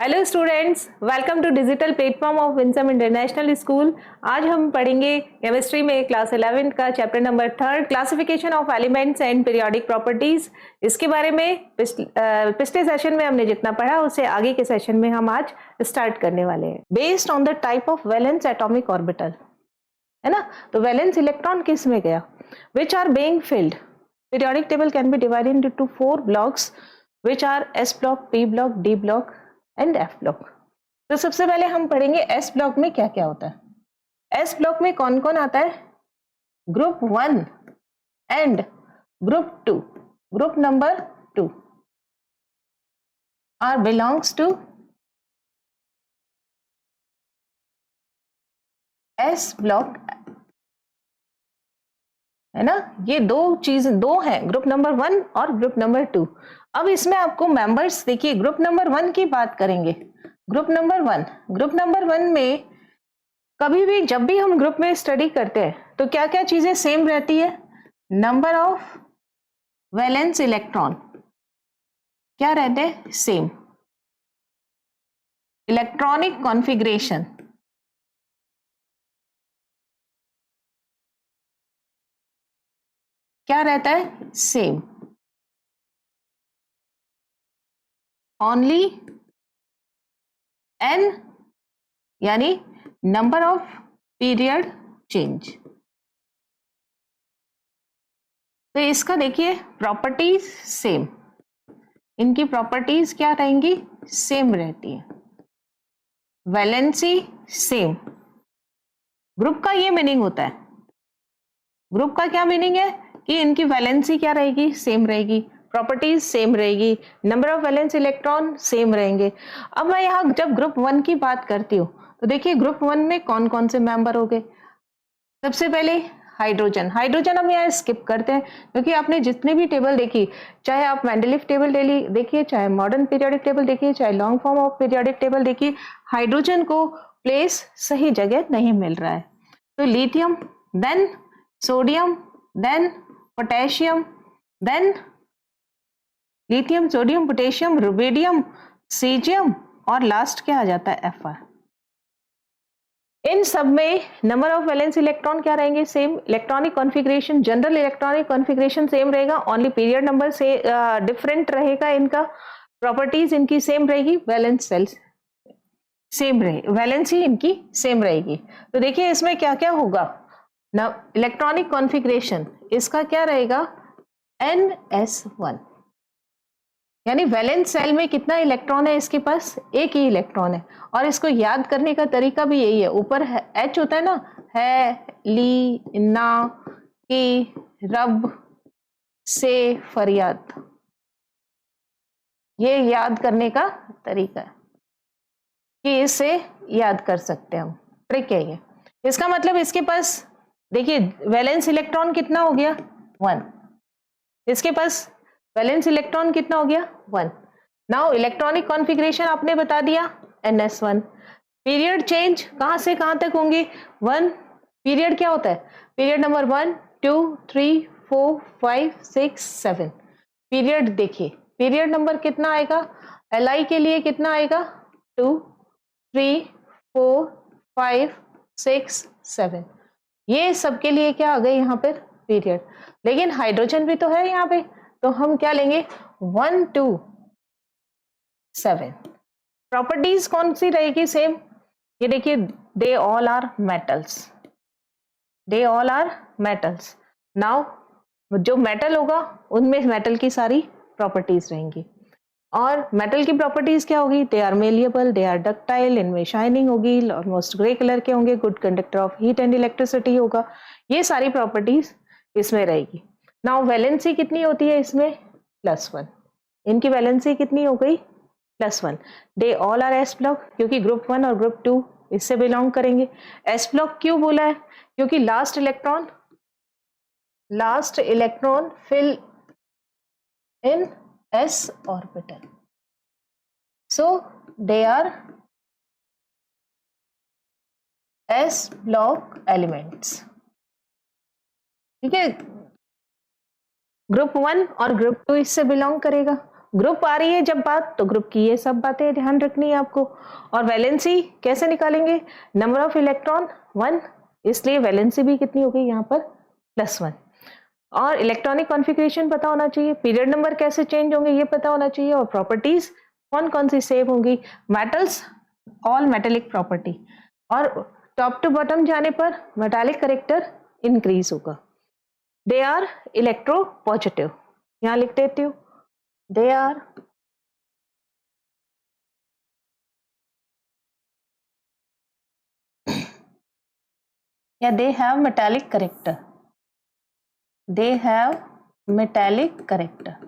Hello students, welcome to digital platform of Winsome International School. आज हम पढ़ेंगे chemistry में क्लास 11 का chapter number 3 classification of elements and periodic properties. इसके बारे में पिछले सेशन में हमने जितना पढ़ा उससे आगे के सेशन में हम आज स्टार्ट करने वाले हैं। Based on the type of valence atomic orbital, है ना। तो वैलेंस इलेक्ट्रॉन किस में गया, which are being filled. Periodic table can be divided into 4 blocks which are s block, P block, d block and f block. तो सबसे पहले हम पढ़ेंगे एस ब्लॉक में क्या क्या होता है। एस ब्लॉक में कौन कौन आता है, group 1 and group 2। Group number 2 are belongs to S block, है ना। ये दो हैं, ग्रुप नंबर 1 और ग्रुप नंबर 2। अब इसमें आपको मेंबर्स देखिए, ग्रुप नंबर 1 की बात करेंगे। ग्रुप नंबर 1 में कभी भी जब भी हम ग्रुप में स्टडी करते हैं तो क्या क्या चीजें सेम रहती है। नंबर ऑफ वैलेंस इलेक्ट्रॉन क्या रहते हैं, सेम। इलेक्ट्रॉनिक कॉन्फ़िगरेशन क्या रहता है, सेम। ओनली एन यानी नंबर ऑफ पीरियड चेंज। तो इसका देखिए प्रॉपर्टीज सेम, इनकी प्रॉपर्टीज क्या रहेंगी, सेम रहती है। Valency same. ग्रुप का ये मीनिंग होता है, ग्रुप का क्या मीनिंग है कि इनकी वैलेंसी क्या रहेगी, सेम रहेगी, प्रॉपर्टीज सेम रहेगी, number of valence electron same रहेंगे। अब मैं यहाँ जब ग्रुप 1 की बात करती हूँ तो देखिए ग्रुप 1 में कौन कौन से मेंबर हो गए। सबसे पहले हाइड्रोजन। हाइड्रोजन हम यहाँ स्किप करते हैं क्योंकि आपने जितने भी टेबल देखी, चाहे आप मेंडलीफ टेबल देखिए, चाहे मॉडर्न पीरियोडिक टेबल देखिए, चाहे long form of periodic table देखिए, हाइड्रोजन को प्लेस सही जगह नहीं मिल रहा है। तो lithium, then sodium, then potassium, then lithium, sodium, potassium, rubidium, caesium और लास्ट क्या आ जाता है, एफआर। इन सब में नंबर ऑफ वैलेंस इलेक्ट्रॉन क्या रहेंगे, same. Electronic configuration, general electronic configuration same रहेगा, ओनली पीरियड नंबर से डिफरेंट रहेगा इनका। प्रॉपर्टीज इनकी सेम रहेगी, वैलेंस सेल्स सेम रहे, वैलेंसी इनकी सेम रहेगी। तो देखिए इसमें क्या क्या होगा ना, इलेक्ट्रॉनिक कॉन्फ़िगरेशन इसका क्या रहेगा, NS1, यानी वैलेंस सेल में कितना इलेक्ट्रॉन है, इसके पास एक ही इलेक्ट्रॉन है। और इसको याद करने का तरीका भी यही है, ऊपर H होता है ना, है, ली, ना, की, रब, से, फरियाद, ये याद करने का तरीका है कि इससे याद कर सकते हैं हम। ट्रिक है ये। इसका मतलब इसके पास देखिए वैलेंस इलेक्ट्रॉन कितना हो गया, 1। इसके पास वैलेंस इलेक्ट्रॉन कितना हो गया, 1। नाउ इलेक्ट्रॉनिक कॉन्फ़िगरेशन आपने बता दिया, NS1। पीरियड चेंज कहां से कहां तक होंगे, 1। पीरियड क्या होता है, पीरियड नंबर 1, 2, 3, 4, 5, 6, 7। पीरियड देखिए, पीरियड नंबर कितना आएगा, Li के लिए कितना आएगा, 2, 3, 4, 5, 6, 7। ये सबके लिए क्या आ गए यहाँ पर, पीरियड। लेकिन हाइड्रोजन भी तो है यहाँ पे, तो हम क्या लेंगे, 1 2 7। प्रॉपर्टीज कौन सी रहेगी, सेम। ये देखिए they all are metals, they all are metals. Now जो मेटल होगा उनमें मेटल की सारी प्रॉपर्टीज रहेंगी। और मेटल की प्रॉपर्टीज क्या होगी, they are malleable, they are ductile, इनमें शाइनिंग होगी, ऑलमोस्ट ग्रे कलर के होंगे, good conductor of heat and electricity होगा। ये सारी प्रॉपर्टीज इसमें रहेगी। नाउ वैलेंसी कितनी होती है इसमें, +1। इनकी वैलेंसी कितनी हो गई, +1। दे ऑल आर एस ब्लॉक, क्योंकि ग्रुप 1 और ग्रुप 2 इससे बिलोंग करेंगे। एस ब्लॉक क्यों बोला है, क्योंकि last electron fill in s orbital, so they are s block elements। ठीक है, ग्रुप 1 और ग्रुप 2 इससे बिलोंग करेगा। ग्रुप आ रही है जब बात, तो ग्रुप की ये सब बातें ध्यान रखनी है आपको। और वैलेंसी कैसे निकालेंगे? नंबर ऑफ इलेक्ट्रॉन 1, इसलिए वैलेंसी भी कितनी हो गई यहाँ पर? +1। और इलेक्ट्रॉनिक कॉन्फ़िगरेशन पता होना चाहिए, पीरियड नंबर कैसे चेंज होंगे ये पता होना चाहिए, और प्रॉपर्टीज कौन कौन सी सेव होंगी? Metals, all metallic property. और टॉप टू बॉटम जाने पर मेटालिक करेक्टर इंक्रीज होगा। दे आर इलेक्ट्रो पॉजिटिव, यहां लिख देती हूँ, दे आर या they have metallic character, they have metallic character.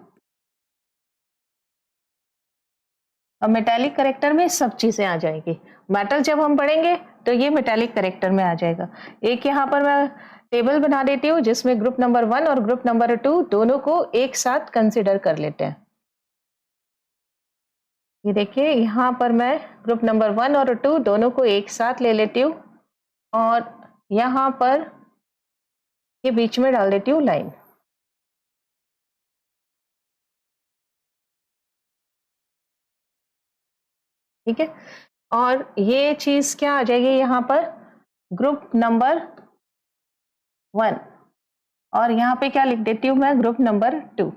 और मेटालिक करेक्टर में सब चीजें आ जाएंगी। मेटल जब हम पढ़ेंगे तो ये मेटालिक करेक्टर में आ जाएगा। एक यहाँ पर मैं टेबल बना देती हूँ जिसमें ग्रुप नंबर 1 और ग्रुप नंबर 2 दोनों को एक साथ कंसिडर कर लेते हैं। ये देखिए यहाँ पर मैं ग्रुप नंबर 1 और 2 दोनों को एक साथ ले लेती हूँ, और यहाँ पर ये बीच में डाल देती हूँ लाइन। ठीक है, और ये चीज क्या आ जाएगी यहाँ पर? ग्रुप नंबर 1, और यहाँ पे क्या लिख देती हूँ मैं? ग्रुप नंबर 2,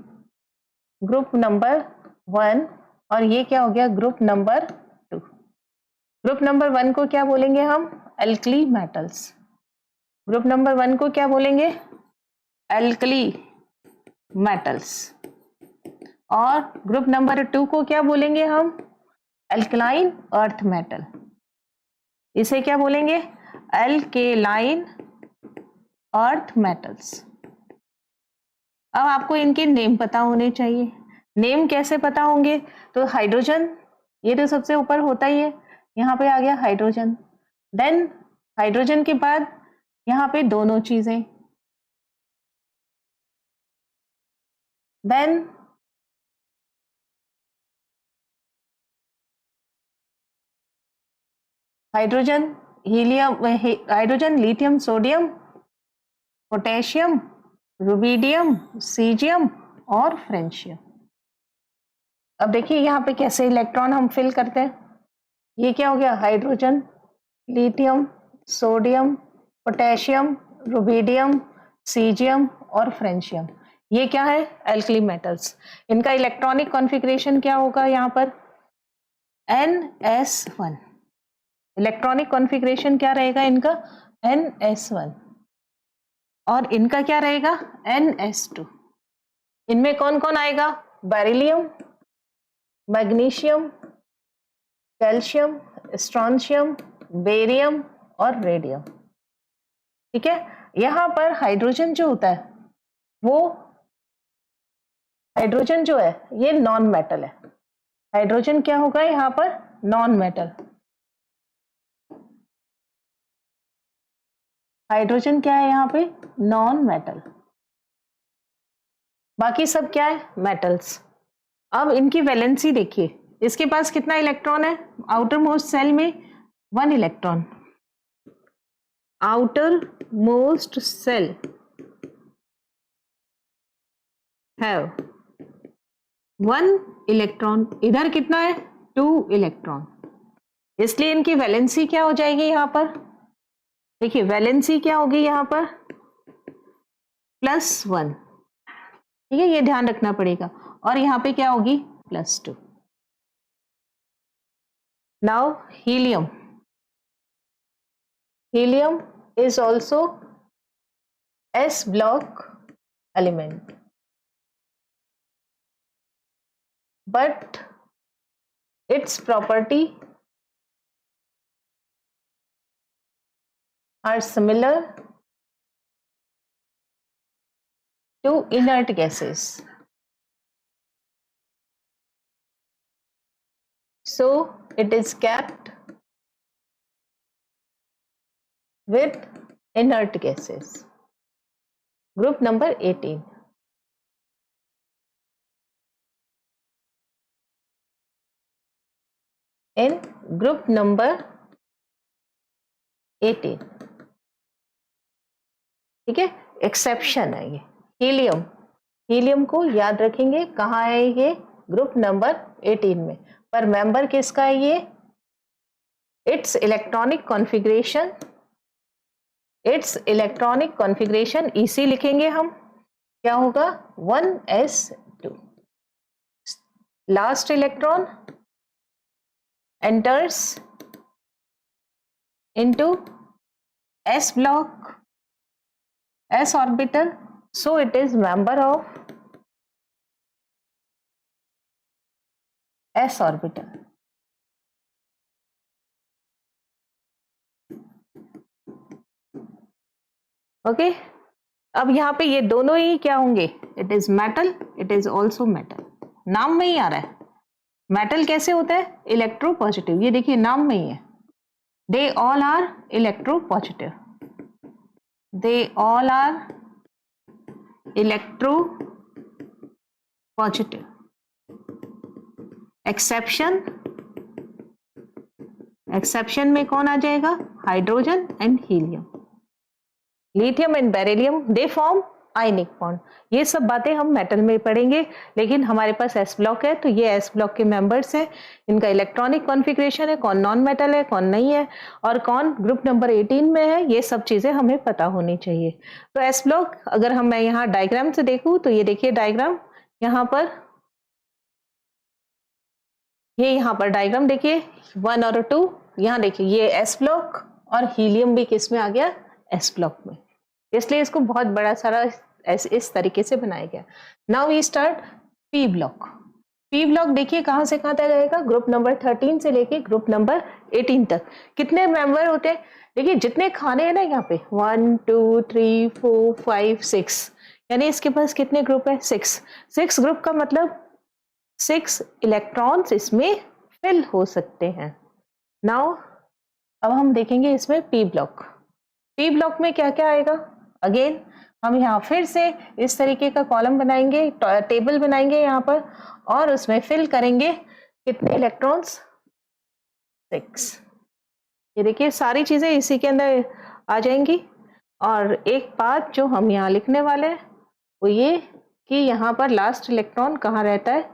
ग्रुप नंबर 1, और ये क्या हो गया? Group number 2। ग्रुप नंबर 1 को क्या बोलेंगे हम? Alkali metals. ग्रुप नंबर 1 को क्या बोलेंगे? Alkali metals. और ग्रुप नंबर 2 को क्या बोलेंगे हम? Alkaline earth metal. इसे क्या बोलेंगे? Alkaline earth metals. अब आपको इनके नेम पता होने चाहिए। नेम कैसे पता होंगे? तो हाइड्रोजन, ये तो सबसे ऊपर होता ही है, यहाँ पे आ गया हाइड्रोजन। देन हाइड्रोजन के बाद यहाँ पे दोनों चीजें, then hydrogen helium, hydrogen lithium sodium potassium rubidium caesium और फ्रेंशियम। अब देखिए यहाँ पे कैसे इलेक्ट्रॉन हम फिल करते हैं। ये क्या हो गया? Hydrogen, lithium, sodium, potassium, rubidium, caesium और फ्रेंशियम। ये क्या है? Alkali metals. इनका इलेक्ट्रॉनिक कॉन्फ़िगरेशन क्या होगा यहाँ पर? NS1। इलेक्ट्रॉनिक कॉन्फ़िगरेशन क्या रहेगा इनका? NS1। और इनका क्या रहेगा? NS2। इनमें कौन कौन आएगा? Beryllium, magnesium, calcium, strontium, barium और रेडियम। ठीक है, यहां पर हाइड्रोजन जो होता है वो, हाइड्रोजन जो है ये नॉन मेटल है। हाइड्रोजन क्या होगा यहाँ पर? Non metal. हाइड्रोजन क्या है यहाँ पे? Non metal. बाकी सब क्या है? मेटल्स। अब इनकी वैलेंसी देखिए, इसके पास कितना इलेक्ट्रॉन है? आउटर मोस्ट सेल में 1 electron. Outermost shell have 1 electron. इधर कितना है? 2 इलेक्ट्रॉन। इसलिए इनकी वैलेंसी क्या हो जाएगी यहाँ पर? देखिए वैलेंसी क्या होगी यहाँ पर? +1। ठीक है, ये ध्यान रखना पड़ेगा। और यहाँ पे क्या होगी? +2। Now helium, helium is also S block element, but its property are similar to inert gases. So it is kept with inert gases. Group number 18. In group number 18, ठीक है, एक्सेप्शन है ये हीलियम। हीलियम को याद रखेंगे, कहाँ है ये? ग्रुप नंबर 18 में। पर मेंबर किसका है ये? It's electronic configuration, it's electronic configuration इसी लिखेंगे हम। क्या होगा? 1s2। Last electron enters into s block, s orbital, so it is member of s orbital. Okay अब यहाँ पे ये दोनों ही क्या होंगे? It is metal, it is also metal. नाम में ही आ रहा है। मेटल कैसे होता है? Electropositive. ये देखिए नाम में ही है। They all are electropositive, they all are electropositive. Exception, exception में कौन आ जाएगा? Hydrogen and helium. Lithium and beryllium they form ionic bond. ये सब बातें हम मेटल में पढ़ेंगे, लेकिन हमारे पास एस ब्लॉक है तो ये एस ब्लॉक के मेंबर्स हैं। इनका इलेक्ट्रॉनिक कॉन्फ़िगरेशन है, कौन नॉन मेटल है, कौन नहीं है, और कौन ग्रुप नंबर 18 में है, ये सब चीजें हमें पता होनी चाहिए। तो एस ब्लॉक अगर मैं यहाँ डायग्राम से देखूं तो ये देखिए डायग्राम, यहाँ पर ये यहाँ पर डायग्राम देखिए 1 और 2। यहाँ देखिए ये एस ब्लॉक और हीलियम भी किस में आ गया? एस ब्लॉक में। इसलिए इसको बहुत बड़ा सारा इस तरीके से बनाया गया। Now we start P block. P block देखिए कहां से कहां तक जाएगा? ग्रुप नंबर 13 से लेके ग्रुप नंबर 18 तक। कितने मेंबर होते हैं? देखिए जितने खाने हैं ना यहाँ पे 1 2 3 4 5 6, यानी इसके पास कितने ग्रुप है? 6 ग्रुप का मतलब 6 इलेक्ट्रॉन्स इसमें फिल हो सकते हैं। नाउ अब हम देखेंगे इसमें पी ब्लॉक। पी ब्लॉक में क्या क्या आएगा? अगेन हम यहाँ फिर से इस तरीके का कॉलम बनाएंगे, टेबल बनाएंगे यहाँ पर, और उसमें फिल करेंगे कितने इलेक्ट्रॉन्स? 6। ये देखिए सारी चीजें इसी के अंदर आ जाएंगी। और एक बात जो हम यहाँ लिखने वाले हैं वो ये कि यहाँ पर लास्ट इलेक्ट्रॉन कहाँ रहता है?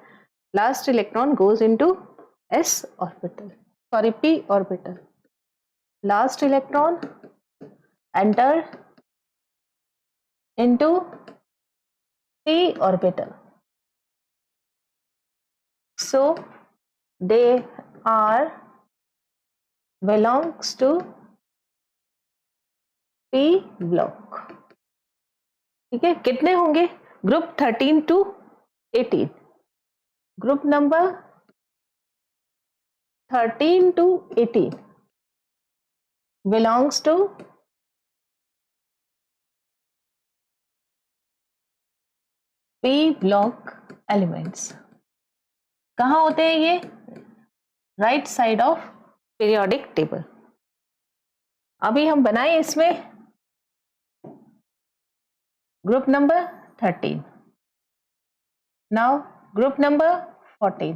Last electron goes into S orbital, sorry P orbital. Last electron enter into p orbital, so they are belongs to p block। ठीक है, कितने होंगे? Group 13 to 18। Group number 13 to 18 belongs to p block elements। कहाँ होते हैं ये? Right side of periodic table. अभी हम बनाए इसमें group number 13, now group number 14,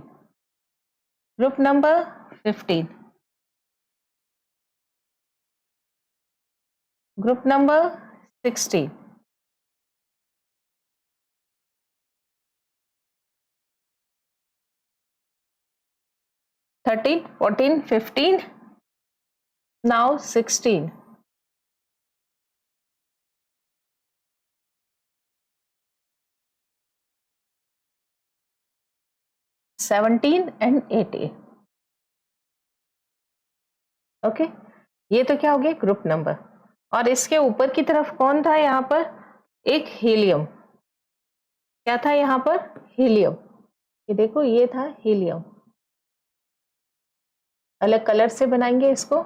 group number 15, group number 16, thirteen 14 15, now 16, seventeen and 18। Okay, ये तो क्या हो गया? Group number. और इसके ऊपर की तरफ कौन था? यहाँ पर एक हीलियम। क्या था यहाँ पर? हीलियम। ये देखो ये था हीलियम। अलग कलर से बनाएंगे इसको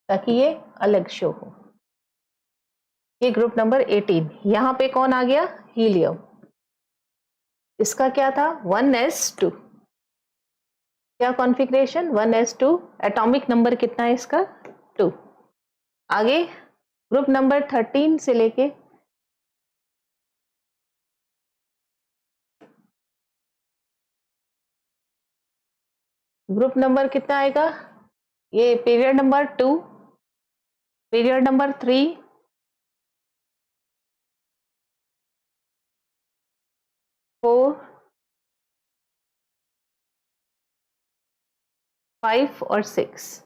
ताकि ये अलग शो हो। ये ग्रुप नंबर 18। यहाँ पे कौन आ गया? हीलियम। इसका क्या था? 1s2। क्या कॉन्फ़िगरेशन? 1s2। एटॉमिक नंबर कितना है इसका? 2। आगे ग्रुप नंबर 13 से लेके ग्रुप नंबर कितना आएगा? ये period number 2, period number 3, four, 5 और 6।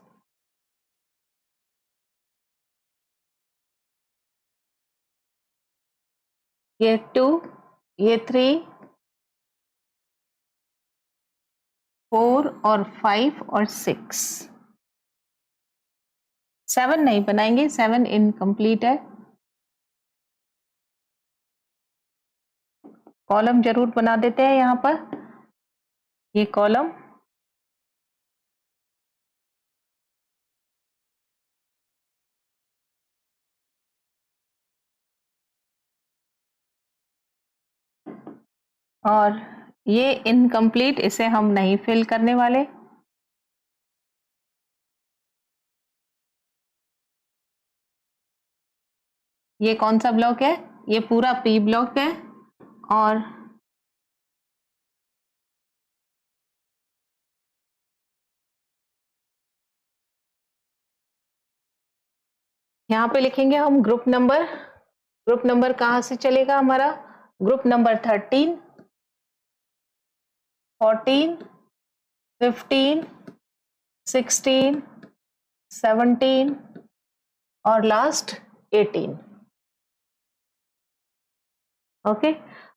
ये 2, ये 3, 4 और 5 और 6। 7 नहीं बनाएंगे, 7 इनकम्प्लीट है। कॉलम जरूर बना देते हैं यहां पर, ये कॉलम। और ये इनकम्प्लीट, इसे हम नहीं फिल करने वाले। ये कौन सा ब्लॉक है? ये पूरा पी ब्लॉक है। और यहाँ पे लिखेंगे हम ग्रुप नंबर। ग्रुप नंबर कहाँ से चलेगा हमारा? ग्रुप नंबर 13, 14, 15, 16, 17 और लास्ट 18। ओके,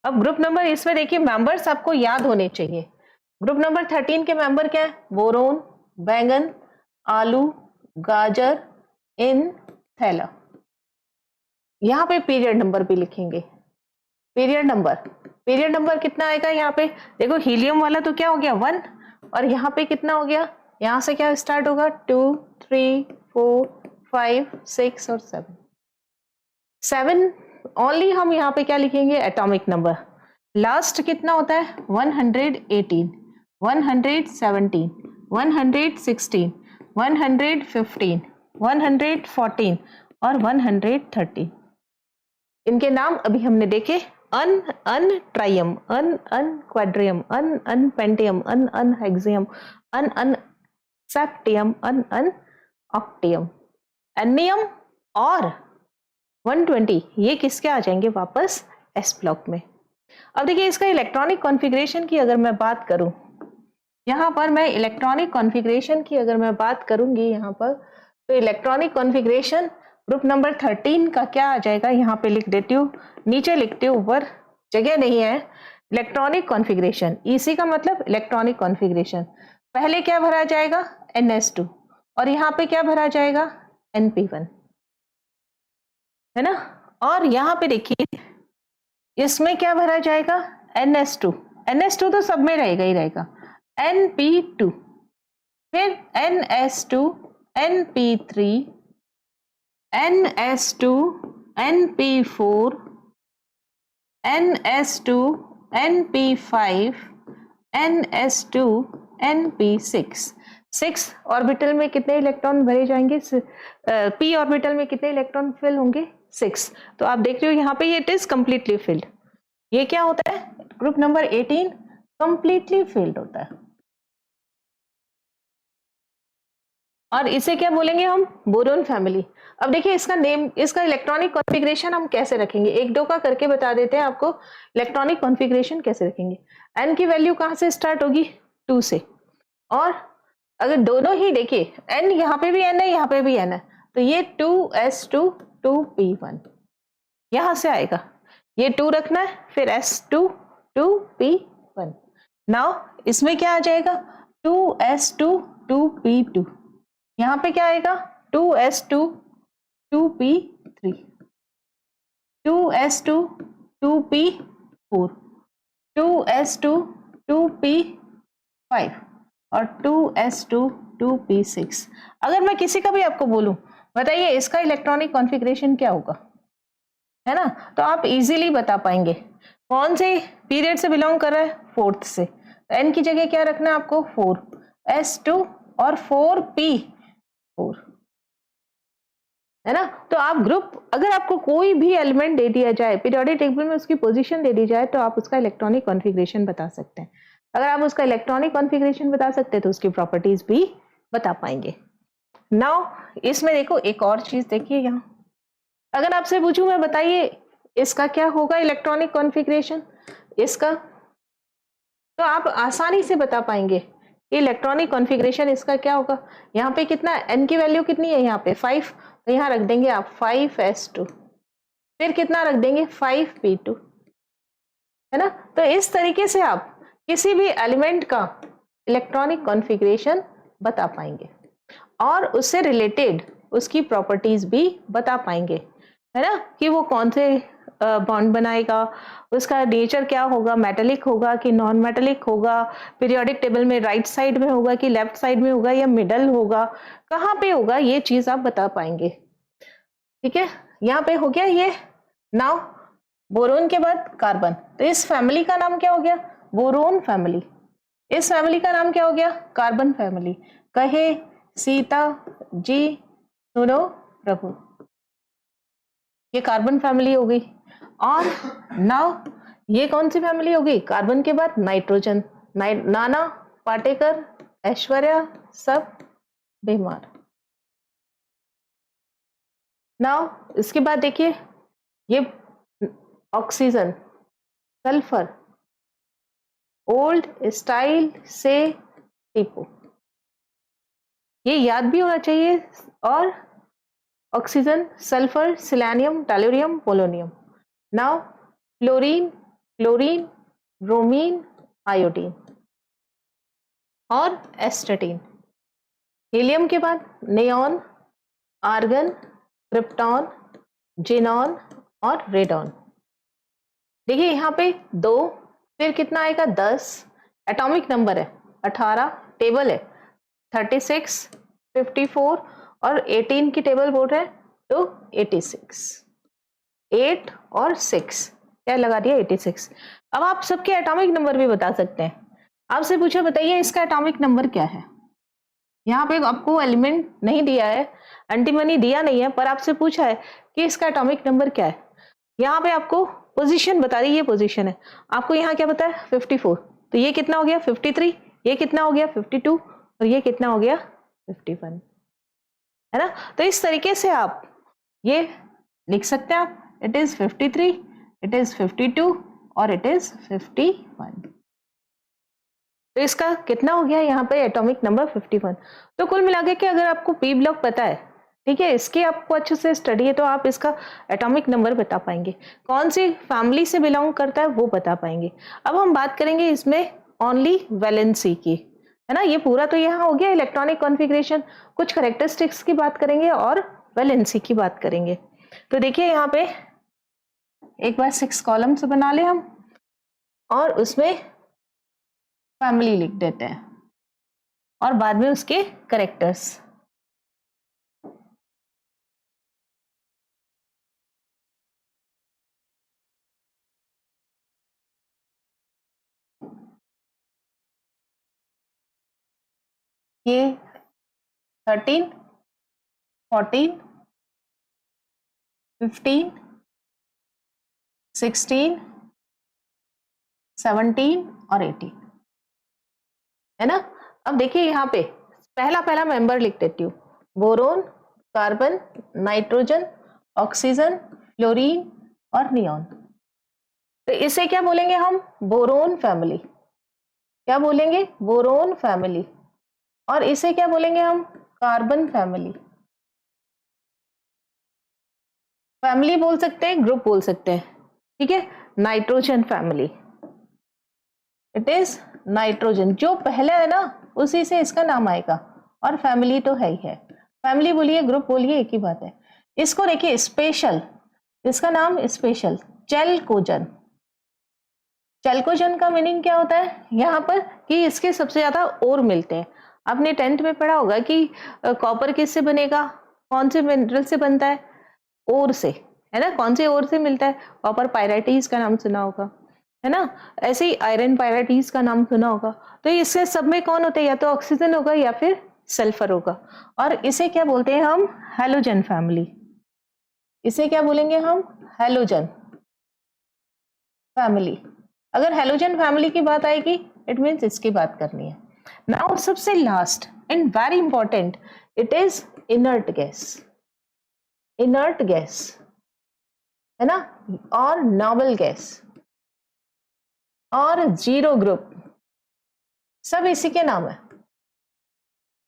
अब ग्रुप नंबर, इसमें देखिए मेंबर्स आपको याद होने चाहिए। ग्रुप नंबर 13 के मेंबर क्या है? बोरोन, बैंगन, आलू, गाजर, इन, थैला। यहाँ पे पीरियड नंबर भी लिखेंगे। पीरियड नंबर कितना आएगा यहाँ पे? देखो हीलियम वाला तो क्या हो गया 1, और यहाँ पे कितना हो गया? यहाँ से क्या स्टार्ट होगा? 2, 3, 4, 5, 6 और 7। 7 ओनली हम यहाँ पे क्या लिखेंगे? Atomic number. लास्ट कितना होता है? 118, 117, 116, 115, 114 और 113। इनके नाम अभी हमने देखे। अन ट्राइयम, अन क्वाड्रियम, अन पेंटियम, अन हेक्सियम, अन सेप्टियम, अन ऑक्टियम। एनियम और 120 ये किसके आ जाएंगे वापस? एस ब्लॉक में। अब देखिए इसका इलेक्ट्रॉनिक कॉन्फ़िगरेशन की अगर मैं बात करूं, यहां पर मैं इलेक्ट्रॉनिक कॉन्फ़िगरेशन की अगर मैं बात करूंगी यहां पर, तो इलेक्ट्रॉनिक कॉन्फ़िगरेशन ग्रुप नंबर 13 का क्या आ जाएगा? यहाँ पे लिख देती हूँ, नीचे लिखती हूँ, ऊपर जगह नहीं है। इलेक्ट्रॉनिक कॉन्फ़िगरेशन, ईसी का मतलब इलेक्ट्रॉनिक कॉन्फ़िगरेशन। पहले क्या भरा जाएगा? NS2, और यहाँ पे क्या भरा जाएगा? NP1, है ना। और यहाँ पे देखिए इसमें क्या भरा जाएगा? NS2। NS2 तो सब में रहेगा ही रहेगा। NP2, फिर NS2, NP3, NS2, NP4, NS2, NP5, NS2, NP6। 6 orbital में कितने इलेक्ट्रॉन भरे जाएंगे? P ऑर्बिटल में कितने इलेक्ट्रॉन फिल होंगे? 6। तो आप देख रहे हो यहाँ पे ये इट इज कंप्लीटली फिल्ड। ये क्या होता है? ग्रुप नंबर 18 कंप्लीटली फिल्ड होता है। और इसे क्या बोलेंगे हम? Boron family. अब देखिए इसका नेम, इसका इलेक्ट्रॉनिक कॉन्फ़िगरेशन हम कैसे रखेंगे? एक दो का करके बता देते हैं आपको इलेक्ट्रॉनिक कॉन्फ़िगरेशन कैसे रखेंगे। एन की वैल्यू कहां से स्टार्ट होगी? 2 से। और अगर दोनों ही देखिए, एन यहाँ पे भी एन है, यहाँ पे भी एन है, तो ये 2s2 2p1 यहां से आएगा। ये 2 रखना है, फिर s2 2p1। नाउ इसमें क्या आ जाएगा? 2s2 2p2। यहाँ पे क्या आएगा? 2s2 2p3, 2s2 2p4, 2s2 2p5 और 2s2 2p6। अगर मैं किसी का भी आपको बोलूं, बताइए इसका इलेक्ट्रॉनिक कॉन्फ़िगरेशन क्या होगा, है ना, तो आप इजीली बता पाएंगे। कौन से पीरियड से बिलोंग कर रहा है? 4th से। एन की जगह क्या रखना है आपको? 4, s2 और 4p4, है ना। तो आप ग्रुप, अगर आपको कोई भी एलिमेंट दे दिया जाए पीरियोडिक टेबल में, उसकी पोजीशन दे दी जाए, तो आप उसका इलेक्ट्रॉनिक कॉन्फ़िगरेशन बता सकते हैं। अगर आप उसका इलेक्ट्रॉनिक कॉन्फ़िगरेशन बता सकते हैं तो उसकी प्रॉपर्टीज भी बता पाएंगे। नाउ इसमें देखो एक और चीज देखिए, यहाँ अगर आपसे पूछूं मैं, बताइए इसका क्या होगा इलेक्ट्रॉनिक कॉन्फ़िगरेशन इसका, तो आप आसानी से बता पाएंगे इलेक्ट्रॉनिक कॉन्फ़िगरेशन इसका क्या होगा, यहाँ पे कितना n की वैल्यू कितनी है, यहाँ पे 5, तो यहाँ रख देंगे आप 5s2, फिर कितना रख देंगे 5p2, है ना। तो इस तरीके से आप किसी भी एलिमेंट का इलेक्ट्रॉनिक कॉन्फ़िगरेशन बता पाएंगे और उससे रिलेटेड उसकी प्रॉपर्टीज भी बता पाएंगे, है ना, कि वो कौन से बॉन्ड बनाएगा, उसका नेचर क्या होगा, मेटेलिक होगा कि नॉन मेटेलिक होगा, पीरियोडिक टेबल में राइट साइड में होगा कि लेफ्ट साइड में होगा या मिडल होगा, कहाँ पे होगा, ये चीज आप बता पाएंगे। ठीक है, यहाँ पे हो गया ये। नाउ बोरोन के बाद कार्बन, तो इस फैमिली का नाम क्या हो गया, बोरोन फैमिली। इस फैमिली का नाम क्या हो गया, कार्बन फैमिली। कहे सीता जी सुनो प्रभु, ये कार्बन फैमिली हो गई। और नाउ ये कौन सी फैमिली होगी, कार्बन के बाद नाइट्रोजन, नाना पाटेकर ऐश्वर्या सब बीमार। नाउ इसके बाद देखिए ये ऑक्सीजन, सल्फर, ओल्ड स्टाइल से टीपो, ये याद भी होना चाहिए। और oxygen, sulphur, selenium, tellurium, polonium. Now fluorine, chlorine, bromine, iodine और एस्टेटीन। हीलियम के बाद नियॉन, आर्गन, क्रिप्टॉन, जिनॉन और रेडॉन। देखिए यहाँ पे 2, फिर कितना आएगा 10, एटॉमिक नंबर है 18, टेबल है 36, 54 और 18 की टेबल बोल रहे हैं तो 86, 8 और 6 क्या लगा दिया 86। अब आप सबके एटॉमिक नंबर भी बता सकते हैं। आपसे पूछा बताइए इसका एटॉमिक नंबर क्या है, यहाँ पे आपको एलिमेंट नहीं दिया है, एंटीमनी दिया नहीं है, पर आपसे पूछा है कि इसका एटॉमिक नंबर क्या है। यहाँ पे आपको पोजीशन बता दी, ये पोजीशन है, आपको यहाँ क्या पता है 54, तो ये कितना हो गया 53, ये कितना हो गया 52 और ये कितना हो गया 51, है ना। तो इस तरीके से आप ये लिख सकते हैं, आप इट इज 53, इट इज 52 और इट इज 51। तो इसका कितना हो गया यहाँ पे एटॉमिक नंबर 51। तो कुल मिला के अगर आपको पी ब्लॉक पता है, ठीक है, इसकी आपको अच्छे से स्टडी है, तो आप इसका एटॉमिक नंबर बता पाएंगे, कौन सी फैमिली से बिलोंग करता है वो बता पाएंगे। अब हम बात करेंगे इसमें ओनली वैलेंसी की, है ना। ये पूरा तो यहाँ हो गया इलेक्ट्रॉनिक कॉन्फ़िगरेशन, कुछ करेक्टरिस्टिक्स की बात करेंगे और वैलेंसी की बात करेंगे। तो देखिए यहाँ पे एक बार 6 कॉलम्स बना ले हम और उसमें फैमिली लिख देते हैं और बाद में उसके करेक्टर्स। ये 13, 14, 15, 16, 17 और 18, है ना। अब देखिए यहाँ पे पहला पहला मेंबर लिख देती हूँ, boron, carbon, nitrogen, oxygen, fluorine और नियॉन। तो इसे क्या बोलेंगे हम, बोरोन फैमिली। क्या बोलेंगे, बोरोन फैमिली। और इसे क्या बोलेंगे हम, कार्बन फैमिली। फैमिली बोल सकते हैं, ग्रुप बोल सकते हैं, ठीक है। Nitrogen family, it is nitrogen, जो पहले है ना उसी से इसका नाम आएगा, और फैमिली तो है ही है। फैमिली बोलिए ग्रुप बोलिए एक ही बात है। इसको देखिए स्पेशल, इसका नाम स्पेशल चेलकोजन। चेलकोजन का मीनिंग क्या होता है यहाँ पर, कि इसके सबसे ज्यादा ओर मिलते हैं। आपने 10th में पढ़ा होगा कि कॉपर किससे बनेगा, कौन से मिनरल से बनता है, ओर से, है ना। कौन से ओर से मिलता है, कॉपर पायराइटिस का नाम सुना होगा, है ना। ऐसे ही आयरन पायराइटिस का नाम सुना होगा। तो इससे सब में कौन होते हैं, या तो ऑक्सीजन होगा या फिर सल्फर होगा। और इसे क्या बोलते हैं हम, हैलोजन फैमिली। इसे क्या बोलेंगे हम, हैलोजन फैमिली। अगर हैलोजन फैमिली की बात आएगी इट मीन्स इसकी बात करनी है। नाउ सबसे last and very important, it is inert gas. Inert gas, है ना, और नॉबल गैस और जीरो ग्रुप, सब इसी के नाम है।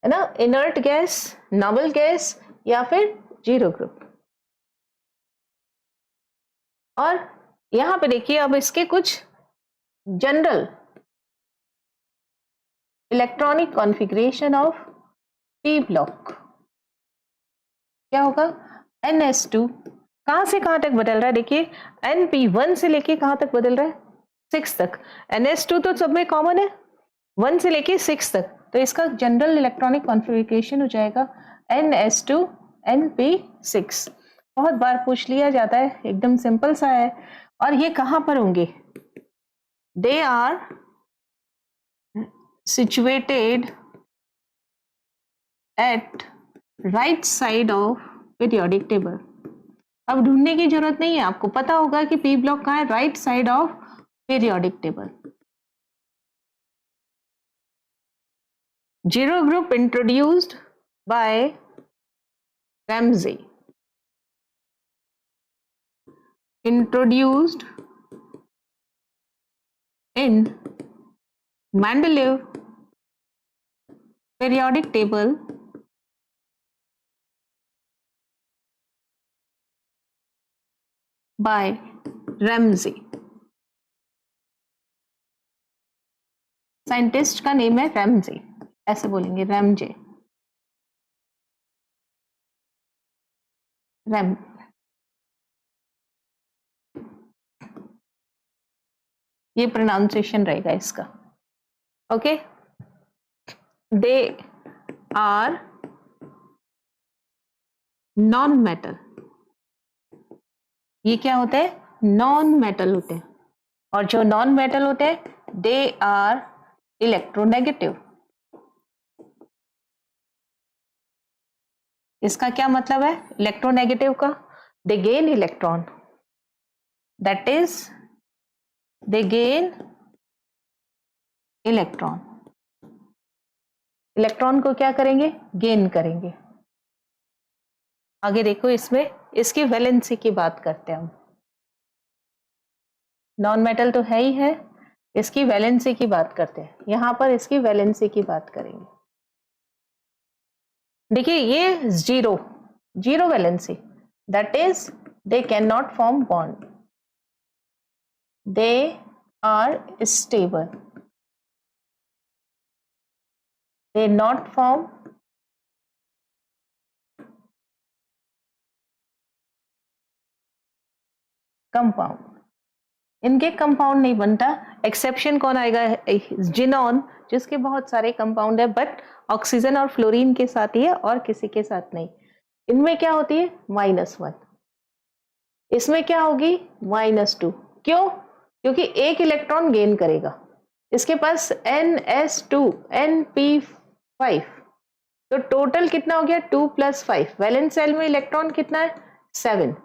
है ना, इनर्ट गैस, नॉबल गैस या फिर जीरो ग्रुप। और यहां पे देखिए अब इसके कुछ general electronic configuration of P block. क्या होगा, NS2 कहां से कहां तक बदल रहा है, देखिए NP1 से लेके कहां तक बदल रहा है, 6 तक। NS2 तो सब में कॉमन है, 1 से लेके 6 तक, तो इसका जनरल इलेक्ट्रॉनिक कॉन्फ़िगरेशन हो जाएगा NS2 NP6। बहुत बार पूछ लिया जाता है, एकदम सिंपल सा है। और ये कहां पर होंगे, they are situated at right side of periodic table. अब ढूंढने की जरूरत नहीं है, आपको पता होगा कि पी ब्लॉक कहाँ है, right side of periodic table. Zero group introduced by Ramsey, introduced in Mendeleev periodic table by Ramsey। Scientist का नेम है रैमजे, ऐसे बोलेंगे रैमजे, रैम। ये प्रोनाउंसिएशन रहेगा इसका। Okay, they are non metal. ये क्या होते हैं, नॉन मेटल होते हैं। और जो नॉन मेटल होते हैं दे आर इलेक्ट्रोनेगेटिव। इसका क्या मतलब है इलेक्ट्रोनेगेटिव का, दे gain electron, that is they gain electron. Electron को क्या करेंगे, गेन करेंगे। आगे देखो, इसमें इसकी वैलेंसी की बात करते हैं हम। नॉन मेटल तो है ही है, इसकी वैलेंसी की बात करते हैं। यहां पर इसकी वैलेंसी की बात करेंगे। देखिए ये zero, zero valency, that is they can not form bond, they are stable, they not form compound. इनके कंपाउंड नहीं बनता। एक्सेप्शन कौन आएगा, जिनॉन, जिसके बहुत सारे कंपाउंड है, बट ऑक्सीजन और फ्लोरीन के साथ ही है और किसी के साथ नहीं। इनमें क्या होती है -1, इसमें क्या होगी -2। क्यों, क्योंकि एक इलेक्ट्रॉन गेन करेगा। इसके पास NS2 NP5, तो टोटल कितना हो गया 2 + 5। वैलेंस सेल में इलेक्ट्रॉन कितना है 7।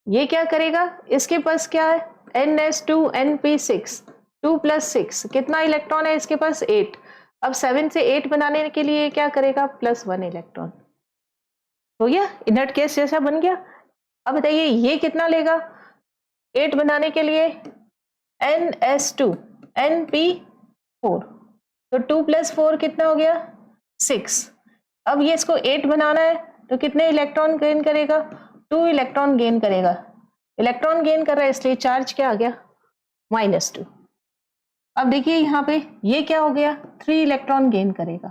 ये क्या करेगा, इसके पास क्या है NS2 NP6, 2 + 6 कितना इलेक्ट्रॉन है इसके पास 8। अब 7 से 8 बनाने के लिए क्या करेगा +1 इलेक्ट्रॉन। हो गया, इनर्ट गैस जैसा बन गया। अब बताइए ये कितना लेगा 8 बनाने के लिए, NS2 NP4, तो 2 + 4 कितना हो गया 6। अब ये इसको 8 बनाना है तो कितने इलेक्ट्रॉन गेन करेगा, 2 इलेक्ट्रॉन गेन करेगा। इलेक्ट्रॉन गेन कर रहा है इसलिए चार्ज क्या आ गया -2। अब देखिए यहाँ पे ये क्या हो गया 3 इलेक्ट्रॉन गेन करेगा।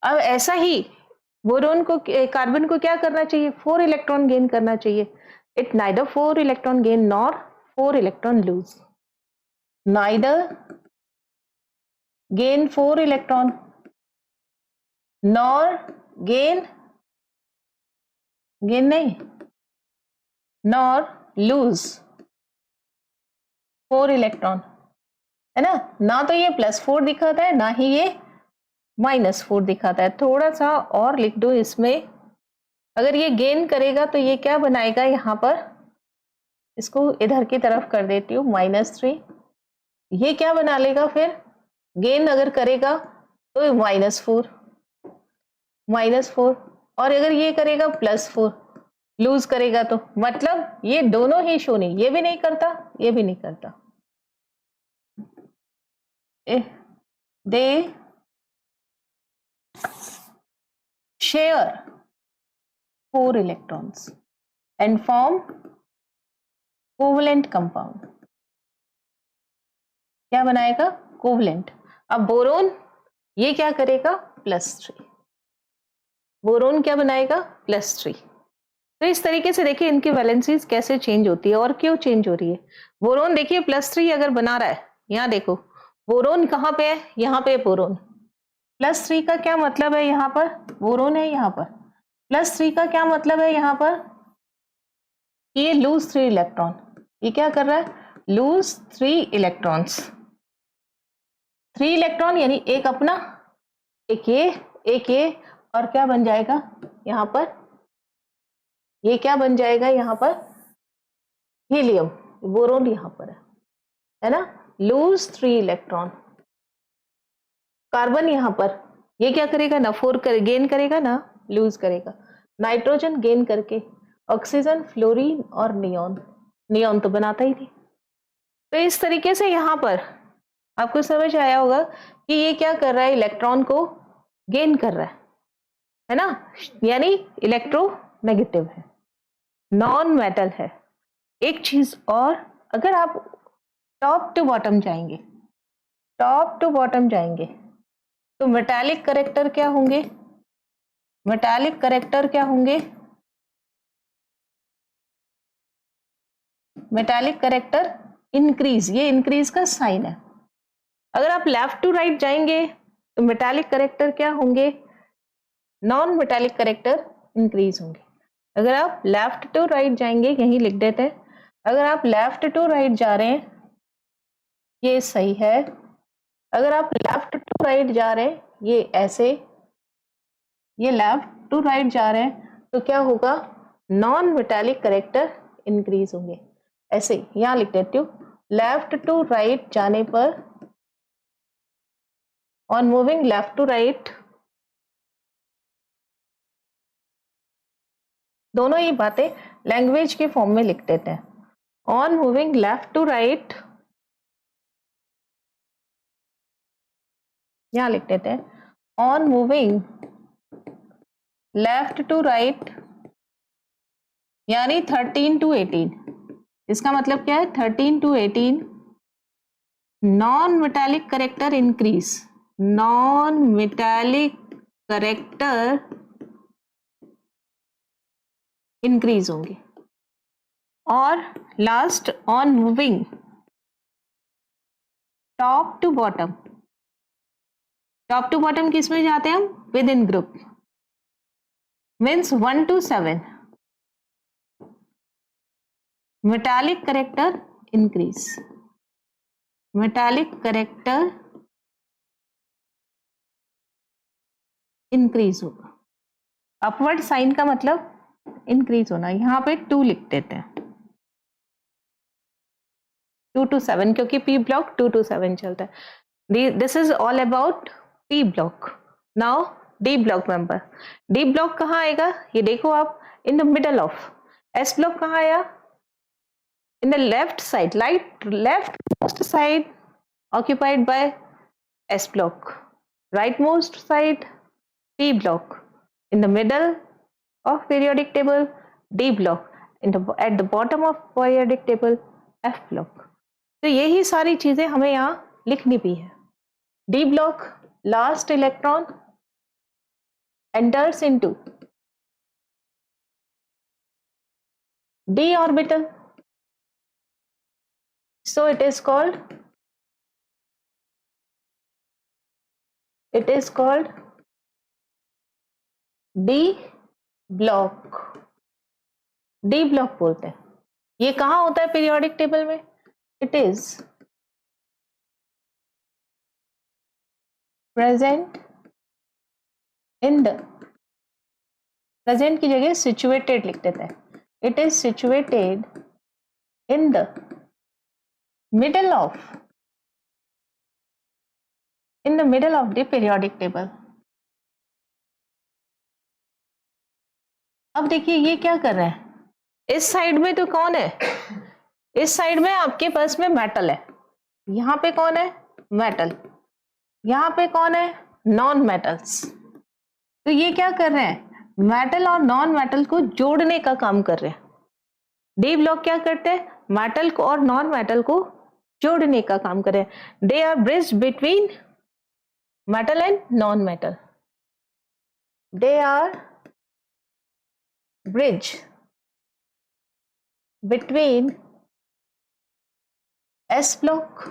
अब ऐसा ही बोरोन को, कार्बन को क्या करना चाहिए 4 इलेक्ट्रॉन गेन करना चाहिए। It neither 4 electron gain nor 4 electron lose, neither gain 4 electron nor gain, gain नहीं, नॉर लूज 4 इलेक्ट्रॉन, है ना तो ये +4 दिखाता है ना ही ये -4 दिखाता है। थोड़ा सा और लिख दो इसमें, अगर ये गेन करेगा तो ये क्या बनाएगा, यहां पर इसको इधर की तरफ कर देती हूँ -3। ये क्या बना लेगा फिर, गेन अगर करेगा तो -4, और अगर ये करेगा +4, लूज करेगा तो मतलब ये दोनों ही शो नहीं, ये भी नहीं करता ये भी नहीं करता। दे share 4 electrons and form covalent compound. क्या बनाएगा? कोवलेंट। अब बोरोन ये क्या करेगा? +3। बोरोन क्या बनाएगा? +3। तो इस तरीके से देखिए इनकी वैलेंसीज कैसे चेंज होती है और क्यों चेंज हो रही है। बोरोन देखिए +3 अगर बना रहा है, यहाँ देखो बोरोन कहाँ पे है? यहाँ पे बोरोन। +3 का क्या मतलब है? यहाँ पर बोरोन है, यहाँ पर +3 का क्या मतलब है? यहाँ पर ये लूज 3 इलेक्ट्रॉन, ये क्या कर रहा है? Loose 3 electrons. 3 इलेक्ट्रॉन यानी एक अपना, एक ये और क्या बन जाएगा यहाँ पर? ये क्या बन जाएगा यहाँ पर? हीलियम। बोरोन यहाँ पर है ना? Loose 3 electron. कार्बन यहाँ पर ये क्या करेगा ना? 4 गेन करेगा ना, लूज करेगा। नाइट्रोजन गेन करके ऑक्सीजन, फ्लोरीन और नियॉन। नियॉन तो बनाता ही नहीं। तो इस तरीके से यहाँ पर आपको समझ आया होगा कि ये क्या कर रहा है? इलेक्ट्रॉन को गेन कर रहा है ना, यानी इलेक्ट्रोनेगेटिव है, नॉन मेटल है। एक चीज और, अगर आप टॉप टू बॉटम जाएंगे, टॉप टू बॉटम जाएंगे तो मेटालिक करेक्टर क्या होंगे? मेटालिक करेक्टर क्या होंगे? मेटालिक करेक्टर इंक्रीज, ये इंक्रीज का साइन है। अगर आप लेफ्ट टू राइट जाएंगे तो मेटालिक करेक्टर क्या होंगे? नॉन मेटालिक करेक्टर इंक्रीज होंगे। अगर आप लेफ्ट टू राइट जाएंगे, यही लिख देते हैं, अगर आप लेफ्ट टू राइट जा रहे हैं ये सही है, अगर आप लेफ्ट टू राइट जा रहे हैं ये ऐसे, ये लेफ्ट टू राइट जा रहे हैं तो क्या होगा? नॉन मेटालिक करेक्टर इंक्रीज होंगे। ऐसे यहां लिख देती हूँ, लेफ्ट टू राइट जाने पर, on moving left to right, दोनों ही बातें लैंग्वेज के फॉर्म में लिख देते हैं। On moving left to right, यहां लिख देते हैं, on moving left to right यानी 13 to 18। इसका मतलब क्या है? 13 to 18 non metallic character increase, non metallic character increase होंगे। और last, on moving top to bottom, top to bottom किस में जाते हैं हम? Within group, means 1 to 7 metallic character increase, metallic character increase होगा। अपवर्ड साइन का मतलब इंक्रीज होना, यहां पे 2 लिख देते हैं, 2 to 7, क्योंकि पी ब्लॉक 2 to 7 चलता है। This is all about P block. Now D block member, D block कहाँ आएगा? ये देखो आप, in the middle of. S block कहाँ आया? In the left side, left most side occupied by S block, rightmost side P block, in the middle of periodic table D block, at the bottom of periodic table F block। तो यही सारी चीजें हमें यहाँ लिखनी भी है। D block, last electron enters into D orbital, so it is called D block. D block बोलते हैं। ये कहां होता है पीरियोडिक टेबल में? It is present in the, present की जगह सिचुएटेड लिख देते हैं, it is situated in the middle of, in the middle of the periodic table. अब देखिए ये क्या कर रहे हैं, इस साइड में तो कौन है? इस साइड में आपके पास में मेटल है, यहां पे कौन है? मेटल। यहां पे कौन है? Non metals. तो ये क्या कर रहे हैं, मेटल और नॉन मेटल को जोड़ने का काम कर रहे हैं। डी ब्लॉक क्या करते हैं, मेटल को और नॉन मेटल को जोड़ने का काम कर रहे हैं। They are bridge between metal and non metal, they are bridge between S block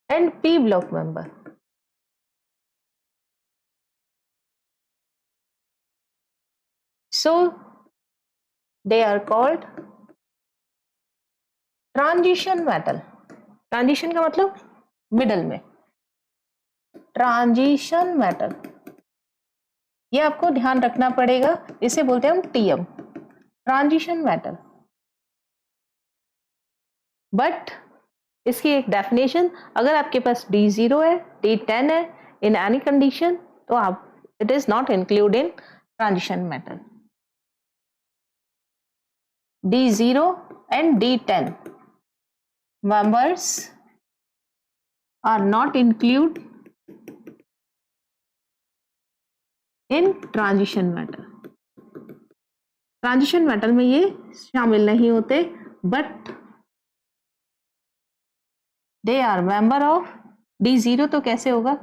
and P block member. So they are called transition metal. Transition का मतलब मिडल में, ट्रांजिशन मेटल, ये आपको ध्यान रखना पड़ेगा, इसे बोलते हैं हम टीएम, ट्रांजिशन मेटल। बट इसकी एक डेफिनेशन, अगर आपके पास D0 है, D10 है इन एनी कंडीशन, तो आप it is not include in transition metal. D0 and D10 members are not included in transition metal. Transition metal में ये शामिल नहीं होते, but they are member of D0। तो कैसे होगा,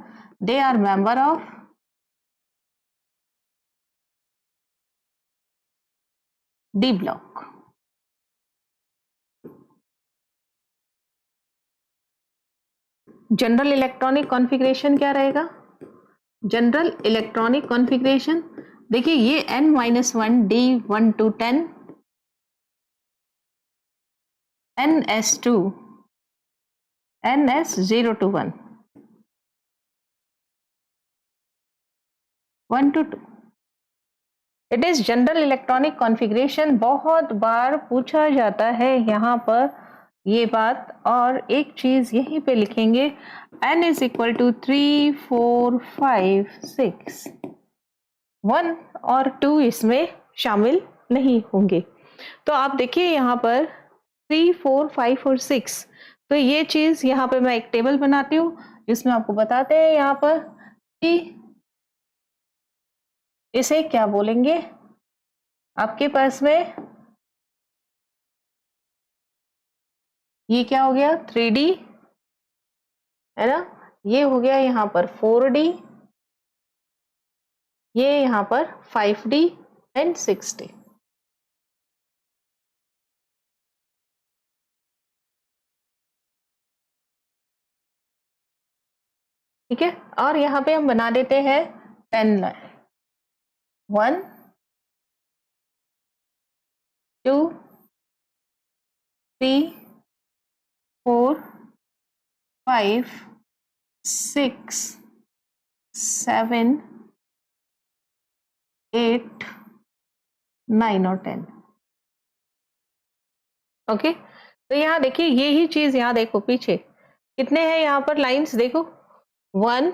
they are member of D block. General electronic configuration क्या रहेगा, जनरल इलेक्ट्रॉनिक कॉन्फ़िगरेशन देखिए, ये n-1 D1 to 10, ns2 ns0 to 1 1 to 2। It is general electronic configuration. बहुत बार पूछा जाता है यहाँ पर ये बात, और एक चीज यहीं पे लिखेंगे, n इज इक्वल टू 3 4 5 6, 1 और 2 इसमें शामिल नहीं होंगे। तो आप देखिए यहाँ पर 3 4 5 और 6, तो ये चीज यहाँ पे मैं एक टेबल बनाती हूँ जिसमें आपको बताते हैं यहाँ पर कि इसे क्या बोलेंगे, आपके पास में ये क्या हो गया 3D है ना, ये हो गया यहाँ पर 4D, ये यहाँ पर 5D एंड 6D। ठीक है, और यहाँ पे हम बना देते हैं 10 लाइन, 1 2 3 4 5 6 7 8 9 और 10। ओके, तो यहाँ देखिए यही चीज, यहाँ देखो पीछे कितने हैं यहाँ पर लाइंस, देखो 1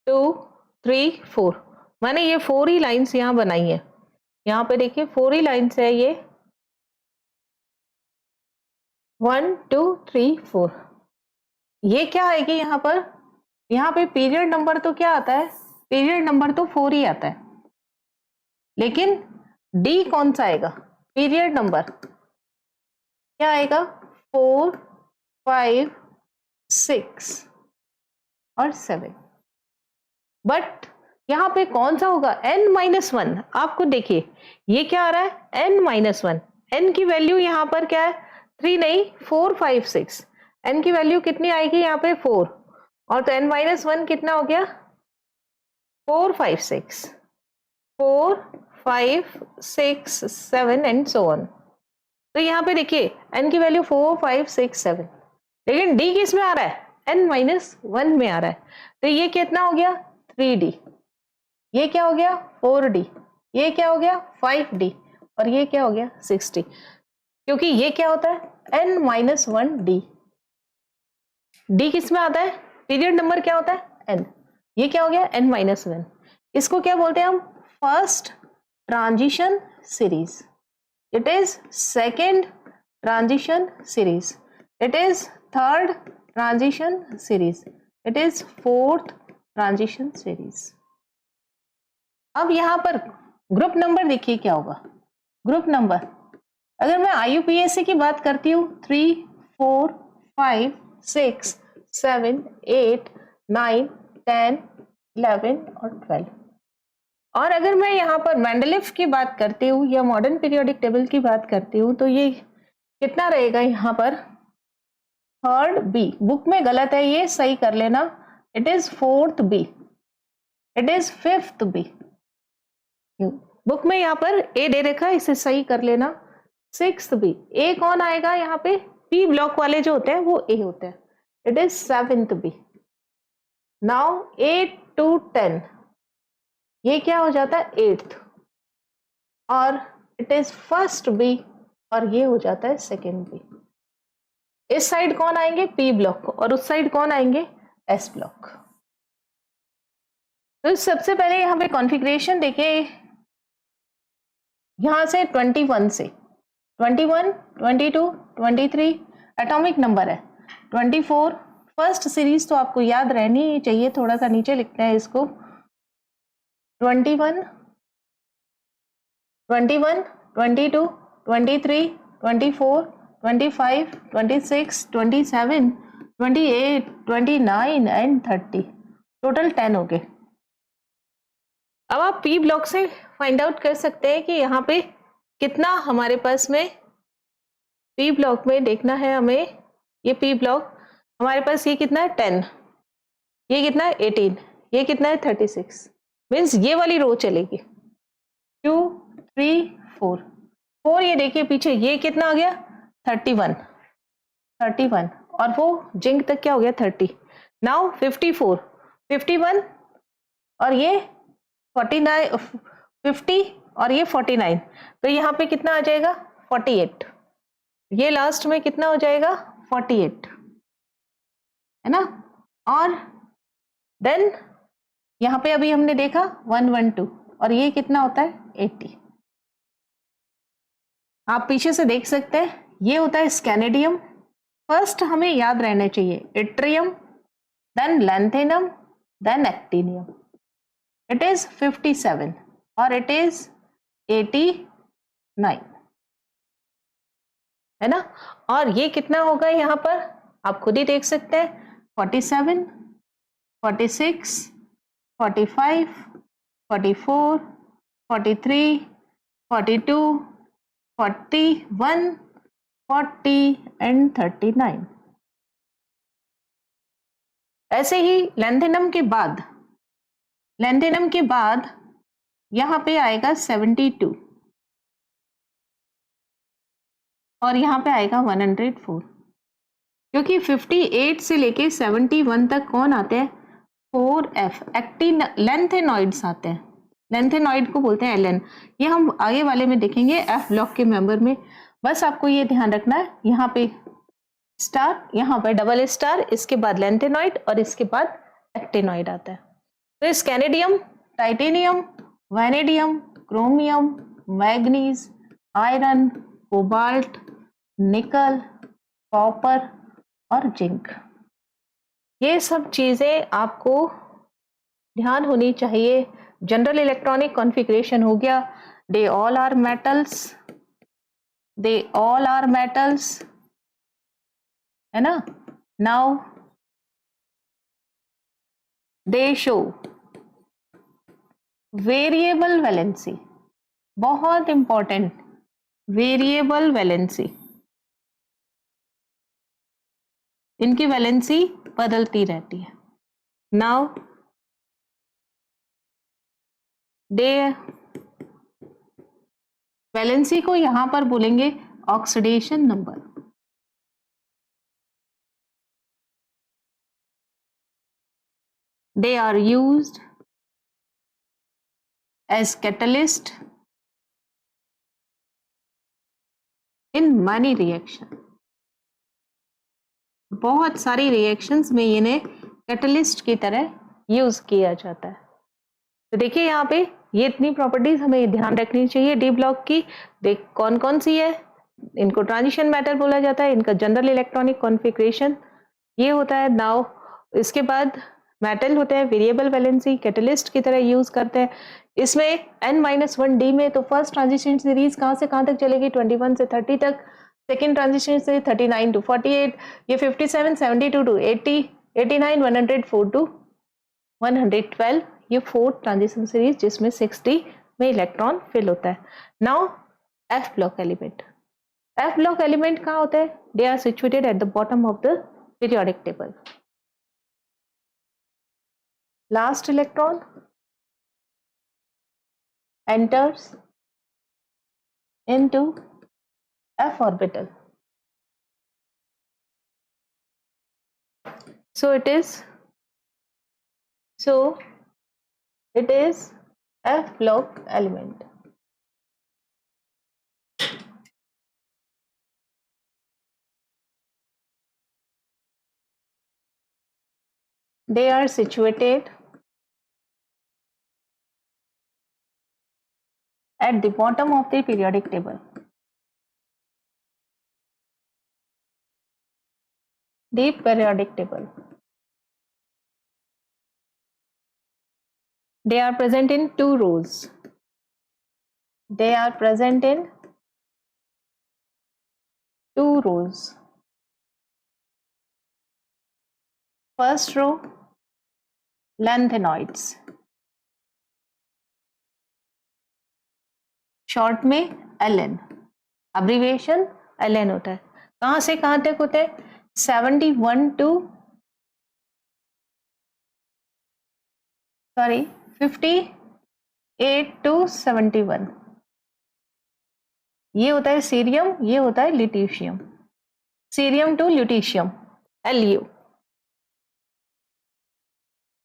2 3 4, मैंने ये 4 ही लाइंस यहाँ बनाई है। यहाँ पे देखिए 4 ही लाइंस है ये, 1 2 3 4। ये क्या आएगी यहाँ पर, यहाँ पे पीरियड नंबर तो क्या आता है, पीरियड नंबर तो 4 ही आता है, लेकिन डी कौन सा आएगा, पीरियड नंबर क्या आएगा 4 5 6 और 7। बट यहाँ पे कौन सा होगा n-1, आपको देखिए ये क्या आ रहा है n-1, n की वैल्यू यहाँ पर क्या है 3 नहीं 4 5 6, n की वैल्यू कितनी आएगी यहाँ पे 4, और तो n-1 कितना हो गया 4 5 6 4 5 6 7 एंड सो ऑन। तो यहाँ पे देखिए n की वैल्यू 4 5 6 7, लेकिन d किस में आ रहा है n-1 में आ रहा है, तो ये कितना हो गया 3D, ये क्या हो गया 4D, ये क्या हो गया 5D, और ये क्या हो गया 6D, क्योंकि ये क्या होता है n-1D। D किस में आता है, पीरियड नंबर क्या होता है n, ये क्या हो गया n-1। इसको क्या बोलते हैं हम, first transition series, it is second transition series, it is third transition series, it is fourth transition series. अब यहाँ पर ग्रुप नंबर देखिए क्या होगा। ग्रुप नंबर अगर मैं IUPAC की बात करती हूँ 3, 4, 5, 6, 7, 8, 9, 10, 11 और 12। और अगर मैं यहाँ पर मेंडलीफ की बात करती हूँ या मॉडर्न पीरियोडिक टेबल की बात करती हूँ तो ये कितना रहेगा यहाँ पर, थर्ड बी। बुक में गलत है, ये सही कर लेना। It is fourth B, it is fifth B. Book में यहाँ पर ए दे रखा है, इसे सही कर लेना, सिक्स्थ बी। ए कौन आएगा यहाँ पे, पी ब्लॉक वाले जो होते हैं वो ए होते हैं। It is seventh B. Now 8 to 10 ये क्या हो जाता है, एट्थ। और इट इज फर्स्ट बी और ये हो जाता है सेकेंड बी। इस साइड कौन आएंगे, पी ब्लॉक, और उस साइड कौन आएंगे, एस ब्लॉक। तो सबसे पहले यहाँ पे कॉन्फ़िगरेशन देखिए, यहां से 21 से 21, 22, 23 एटॉमिक नंबर है। 24 फर्स्ट सीरीज तो आपको याद रहनी चाहिए, थोड़ा सा नीचे लिखते हैं इसको। 21, 21, 22, 23, 24, 25, 26, 27, 28, 29 एंड 30, टोटल 10 हो गए। अब आप पी ब्लॉक से फाइंड आउट कर सकते हैं कि यहाँ पे कितना हमारे पास में, पी ब्लॉक में देखना है हमें। ये पी ब्लॉक हमारे पास ये कितना है 10, ये कितना है 18, ये कितना है 36, मीन्स ये वाली रो चलेगी 2, 3, 4। ये देखिए पीछे ये कितना आ गया 31 और वो जिंक तक क्या हो गया 30। नाउ 54, 51 और ये 49, 50 और ये 49, तो यहाँ पे कितना आ जाएगा 48। ये लास्ट में कितना हो जाएगा 48, है ना। और देन यहाँ पे अभी हमने देखा 112 और ये कितना होता है 80। आप पीछे से देख सकते हैं, ये होता है स्कैनेडियम। फर्स्ट हमें याद रहने चाहिए yttrium, then lanthanum, then actinium. It is 57 और इट इज 89, है ना। और ये कितना होगा यहाँ पर आप खुद ही देख सकते हैं, 47, 46, 45, 44, 43, 42, 41, 40 एंड 39। ऐसे ही लैंथेनम के बाद यहाँ पे आएगा 72 और यहाँ पे आएगा 104, क्योंकि 58 से लेके 71 तक कौन आते हैं 4F एक्टिन लेंथेनॉइड्स आते हैं। लेंथेनॉइड को बोलते हैं एलन। ये हम आगे वाले में देखेंगे एफ ब्लॉक के मेंबर में। बस आपको ये ध्यान रखना है, यहाँ पे स्टार, यहाँ पे डबल स्टार, इसके बाद लेंथेनॉइड और इसके बाद एक्टिनॉइड आता है। तो scandium, titanium, vanadium, chromium, manganese, iron, cobalt, nickel, copper और जिंक, ये सब चीजें आपको ध्यान होनी चाहिए। जनरल इलेक्ट्रॉनिक कॉन्फ़िगरेशन हो गया, दे ऑल आर मेटल्स, है ना। Now they show variable valency, बहुत इंपॉर्टेंट, वेरिएबल वैलेंसी, इनकी वैलेंसी बदलती रहती है। नाउ दे वैलेंसी को यहां पर बोलेंगे oxidation number. They are used as catalyst in many reaction, बहुत सारी रिएक्शंस में इन्हें कैटलिस्ट की तरह यूज किया जाता है। तो देखिए यहाँ पे ये इतनी प्रॉपर्टीज हमें ध्यान रखनी चाहिए डी ब्लॉक की। देख कौन कौन सी है, इनको ट्रांजिशन मैटर बोला जाता है, इनका जनरल इलेक्ट्रॉनिक कॉन्फ़िगरेशन ये होता है। नाउ इसके बाद मेटल होते हैं, वेरिएबल वैलेंसी, कैटलिस्ट की तरह यूज करते हैं। इसमें n-1d में तो फर्स्ट ट्रांजिशन सीरीज कहाँ से कहाँ तक चलेगी, 21 से 30 तक, सेकेंड ट्रांजिशन से 39 टू 48, ये 57, 72 टू 80, 89, 104 टू 112, ये फोर्थ ट्रांजिशन सीरीज जिसमें 60 में इलेक्ट्रॉन फिल होता है। Now F block element, F block element कहाँ होता है, they are situated at the bottom of the periodic table. Last electron enters into f orbital. So it is f block element. They are situated at the bottom of the periodic table. The periodic table. They are present in two rows. They are present in two rows. First row, lanthanoids. Short में LN, abbreviation LN होता है। कहाँ से कहाँ तक होते हैं, 58 to 71। ये होता है सीरियम, ये होता है lutetium, cerium to lutetium LU।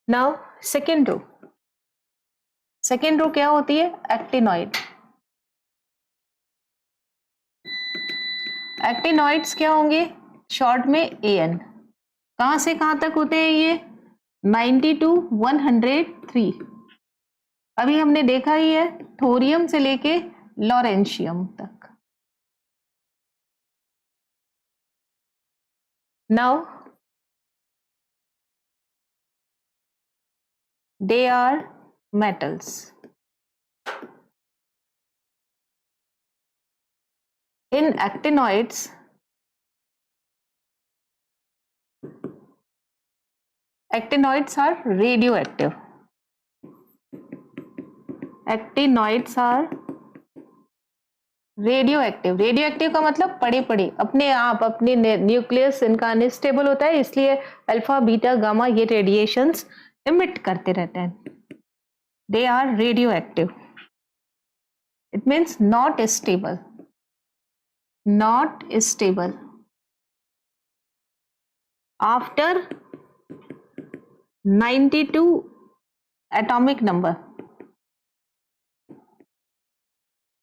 Now second row, second row क्या होती है, एक्टिनॉइड। एक्टिनॉइड्स क्या होंगे, शॉर्ट में AN। कहां से कहां तक होते हैं ये, 90 टू 103। अभी हमने देखा ही है थोरियम से लेके लॉरेंशियम तक। Now they are metals. In actinoids, actinoids are radioactive. Actinoids are radioactive. Radioactive का मतलब पड़े पड़े, अपने आप, अपने न्यूक्लियस इनका अनस्टेबल होता है, इसलिए अल्फा बीटा गामा ये रेडिएशंस इमिट करते रहते हैं। They are radioactive. It means not stable. Not stable. After 92 atomic number.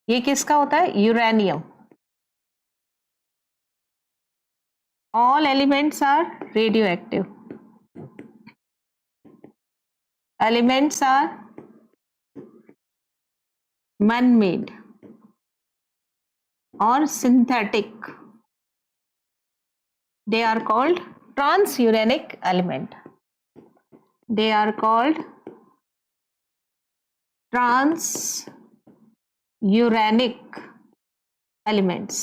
ये किसका होता है, uranium. All elements are radioactive. Elements are man-made or synthetic. They are called transuranic element. They are called transuranic elements.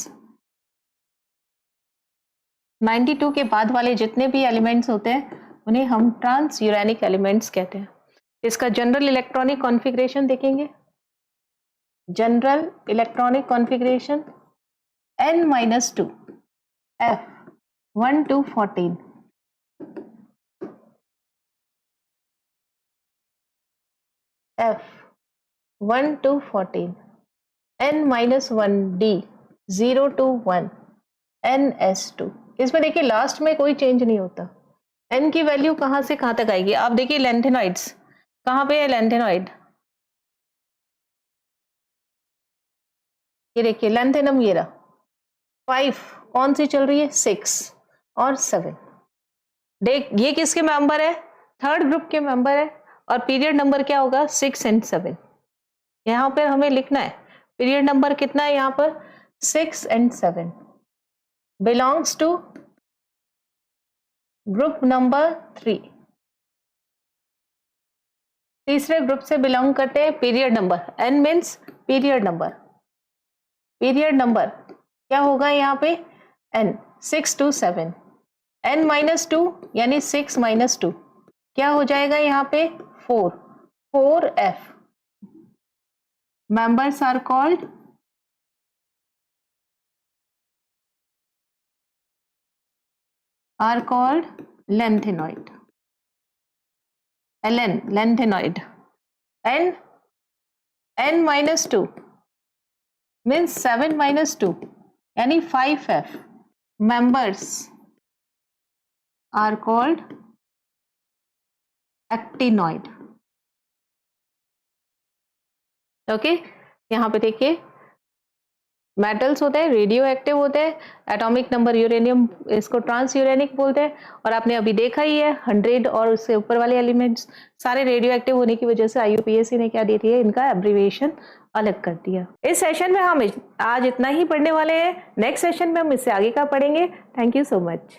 92 के बाद वाले जितने भी elements होते हैं उन्हें हम ट्रांसयूरेनिक एलिमेंट्स कहते हैं। इसका जनरल इलेक्ट्रॉनिक कॉन्फ़िगरेशन देखेंगे। General electronic configuration n-2 f 1 to 14, f 1 to 14, n-1d 0 to 1, ns2। इसमें देखिए लास्ट में कोई चेंज नहीं होता। n की वैल्यू कहां से कहां तक आएगी, आप देखिए लैंथेनॉइड्स कहां पे है, लैंथेनॉइड ये देखिए लैंथेनम, ये रहा 5, कौन सी चल रही है, 6 और 7। देख ये किसके मेंबर है, थर्ड ग्रुप के मेंबर है, और पीरियड नंबर क्या होगा, 6 and 7। यहां पर हमें लिखना है पीरियड नंबर कितना है, यहां पर 6 and 7 belongs to group number 3। तीसरे ग्रुप से बिलोंग करते हैं period number, n means period number. Period number क्या होगा यहाँ पे, n 6 to 7, n माइनस 2 यानी 6 माइनस 2 क्या हो जाएगा यहाँ पे 4, 4f। members are called lanthanoid, ln lanthanoid। n minus 2 means 7 minus 2 यानी 5f। members are called actinoid। Okay यहाँ पे देखिए मेटल्स होते हैं, रेडियो एक्टिव होते हैं, एटॉमिक नंबर यूरेनियम इसको ट्रांस यूरेनिक बोलते हैं, और आपने अभी देखा ही है 100 और उससे ऊपर वाले एलिमेंट्स सारे रेडियो एक्टिव होने की वजह से IUPAC ने क्या दे दिया, इनका एब्रीविएशन अलग कर दिया। इस सेशन में हम आज इतना ही पढ़ने वाले हैं, नेक्स्ट सेशन में हम इससे आगे का पढ़ेंगे। Thank you so much.